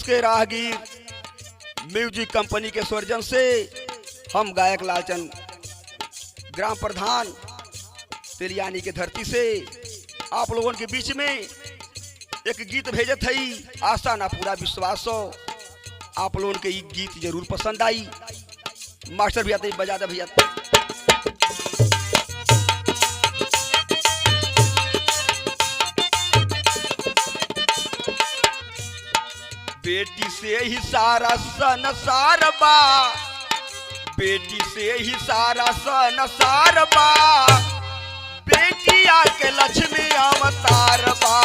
उसके राहगीर music company के स्वर्जन से हम गायक लालचंद ग्राम प्रधान तिलियानी के धरती से आप लोगों के बीच में एक गीत भेजत है। आशा ना पूरा विश्वास हो आप लोगों के ये गीत जरूर पसंद आई। मास्टर भैया तो बजा दे भैया। बेटी से ही सारा संसार बा, बेटी से ही सारा संसार बा, बेटिया के लक्ष्मी अवतार बा।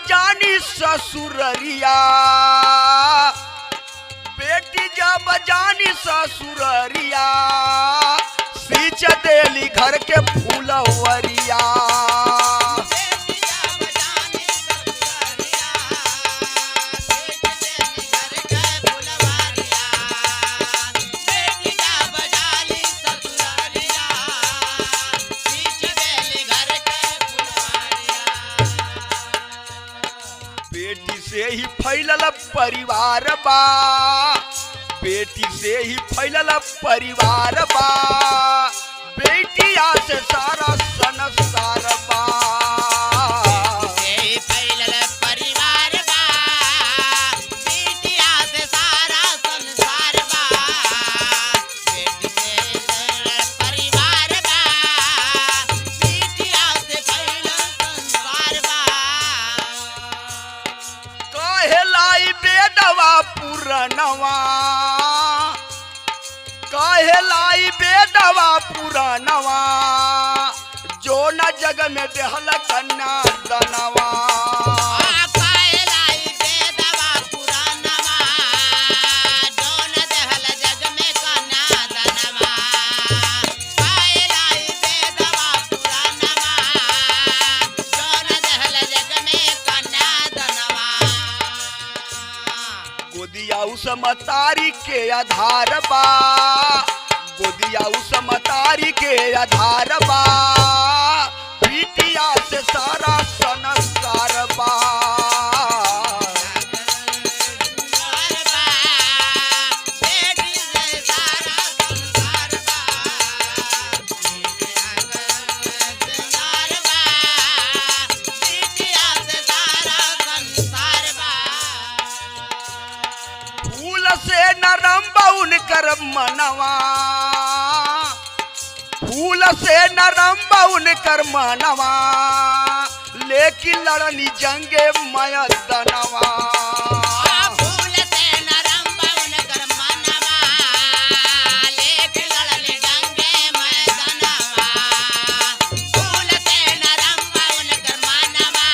जानी ससुररिया, बेटी जब जानी ससुररिया, सींच देली घर के फूलवरिया। बेटी से ही फैलल परिवार बा, बेटी से ही फैलल परिवार बा, बेटिया से सारा संसार बा। पुरानवा कहलाई बेदवा पुरानवा, जो न जग में देहल कन्या दनवा। कहलाई बेदवा पुरानवा, जो न देहल जग में कन्या दनवा। कहलाई बेदवा पुरानवा, जो न देहल जग में कन्या दनवा। गोदिया उस मतारी के आधार बा, गोदिया उस मतारी के आधार बा, बिटिया से सारा संसार बा। कर मनवा, फूल से नरम बाउन कर मनवा, लेकिन लड़नी जंगे मयदनवा। फूल से नरम बाउन कर मनवा, लेकिन लड़नी जंगे मयदनवा। फूल से नरम बाउन कर मनवा,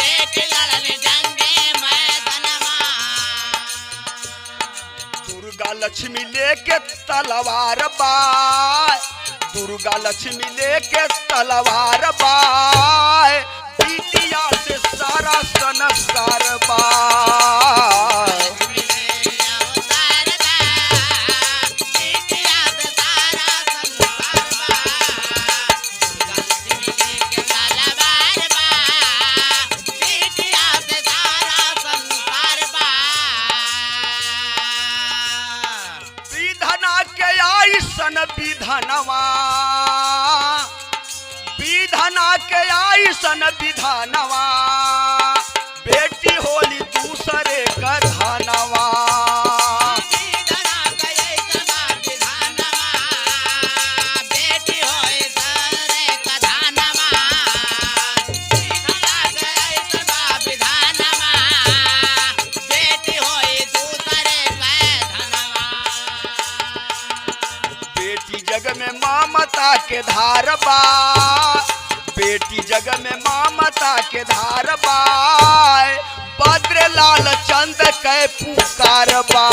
लेकिन लड़नी जंगे मयदनवा। दुर्गा लक्ष्मी लेके तलवार बा, दुर्गा लक्ष्मी लेके तलवार बा, बिटिया से सारा संसार बा। विधानवा, विधाना के आईसन विधानवा, बेटी होली दूसरे का धनवा। जग में ममता के धार बा, बेटी जग में ममता के धार बा, बद्र लाल चंद के पुकार बा।